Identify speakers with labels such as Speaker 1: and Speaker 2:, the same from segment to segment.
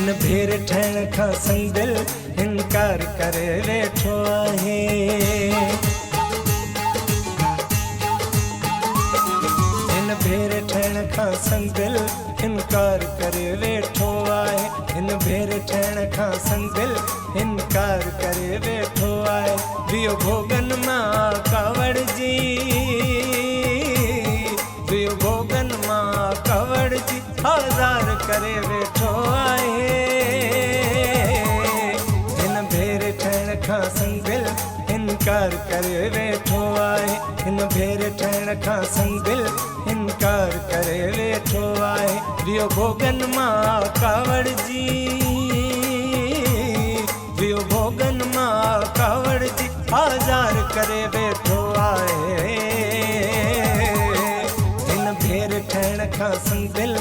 Speaker 1: हिन भेर ठहण खां संग दिल इनकार करे वेठो आहे। हिन भेर ठहण खां संग दिल इनकार करे वेठो आहे। हिन भेर ठहण खां संग दिल इनकार करे वेठो आहे। वियो भोगन मां कावड़ जी, वियो भोगन मां कावड़ जी आज़ार करे वेठो आहे। हिन भेर ठहण खां संग दिल इनकार करे वेठो आहे। हिन भेर ठहण खां संग दिल इनकार करे वेठो आहे। वियो भोगन मां कावड़ जी, वियो भोगन मां कावड़ जी आज़ार करे वेठो आहे। हिन भेर ठहण खां संग दिल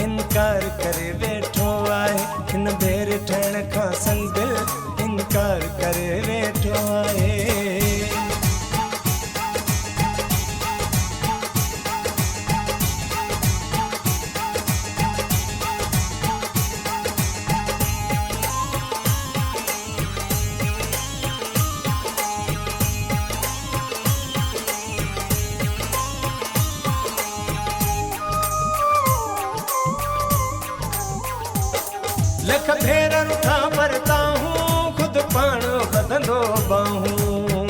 Speaker 1: इनकार करे वेठो आहे। हिन भेर ठहण खां संग दिल इनकार करे वेठो आहे। लख भेर रुठा मरता हूँ खुद पाण बदंदो बाहूं।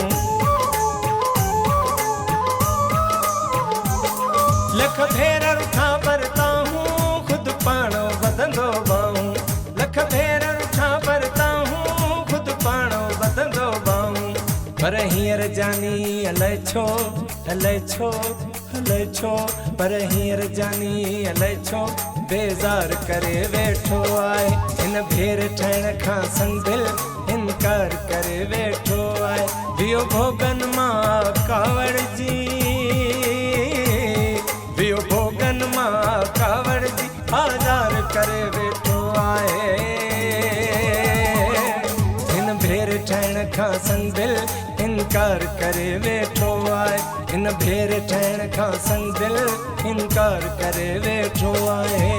Speaker 1: लख भेर रुठा मरता हूँ खुद पाण बदंदो बाहूं। लख भेर रुठा मरता हूँ खुद पाण बदंदो बाहूं। पर हींअर जानी अलाए छो, अलाए छो, अलाए छो, पर हींअर जानी अलाए छो बेज़ार करे वेठो आहे। हिन भेर ठहण खां संग दिल इनकार करे वेठो आहे। वियो भोगन मां कावड़ जी, वियो भोगन मां कावड़ जी आज़ार करे वेठो आहे। हिन भेर ठहण खां संग दिल इनकार करे वेठो आहे। हिन भेर ठहण खां संग दिल इनकार करे वेठो आहे।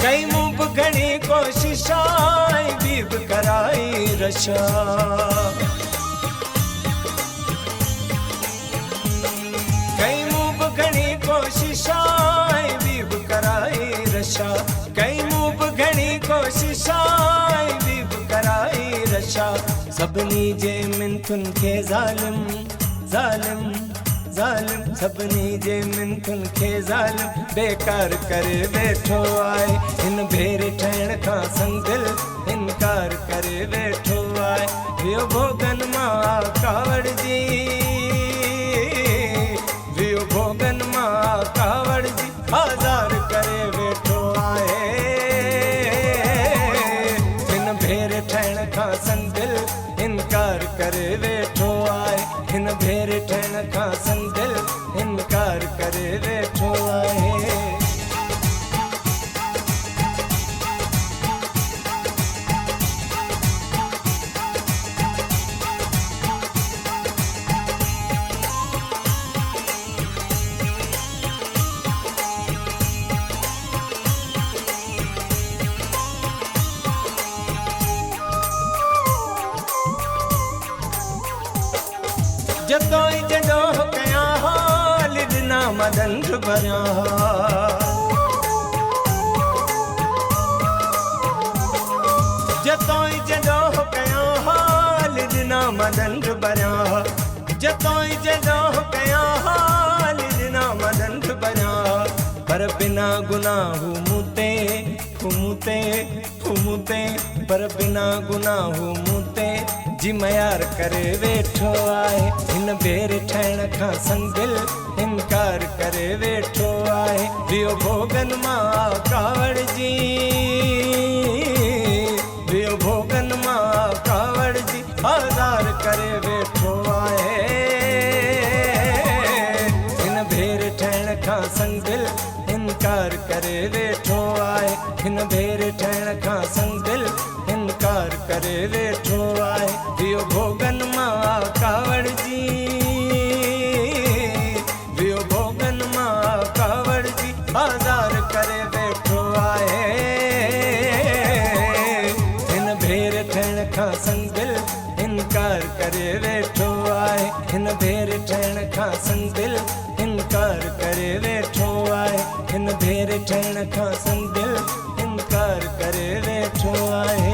Speaker 1: कई मूं बि घणी कोशिशा ॿी बि कराई रशा। कई मूं बि घणी कोशिशा ॿी बि कराई रशा। कई मूं बि घणी कोशिशा ॿी बि कराई रशा। सभिनी जे मिनथुनि खे ज़ालिम, ज़ालिम, ज़ालिम, सभिनी जे मिनथुनि खे ज़ालिम बेकार करे वेठो आहे। हिन भेर ठहण खां संग दिल इनकार करे वेठो आहे। वियो भोगन मां कावड़ जी, वियो भोगन मां कावड़ जी आज़ार करे वेठो आहे। हिन भेर ठहण खां संग दिल इनकार करे वेठो आहे। हिन भेर ठहण खां संग दिल इनकार करे वेठो आहे। जतोई जॾो कयां हाल ॾिना मदंड भरिया। जतोई जॾो कयां हाल ॾिना मदंड भरिया। जतोई जॾो कयां हाल ॾिना मदंड भरिया। पर बिना गुनाहू मूते, मूते, मूते, पर बिना गुनाहू मूते जी मयार करे वेठो आहे। हिन भेर ठहण खां संग दिल इनकार करे वेठो आहे। वियो भोगन मां कावड़ जी, वियो भोगन मां कावड़ जी आज़ार करे वेठो आहे। इनकार करे वेठो आहे। हिन भेर ठहण खां संग दिल इनकार करे वेठो आहे। वियो भोगन मां कावड़ जी, वियो भोगन मां कावड़ जी बाज़ार करे वेठो आहे। हिन भेर ठहण खां संग दिल इनकार करे वेठो आहे। हिन भेर ठहण खां संग दिल इनकार करे वेठो आहे। हिन भेर ठहण खां संग दिल इनकार करे वेठो आहे।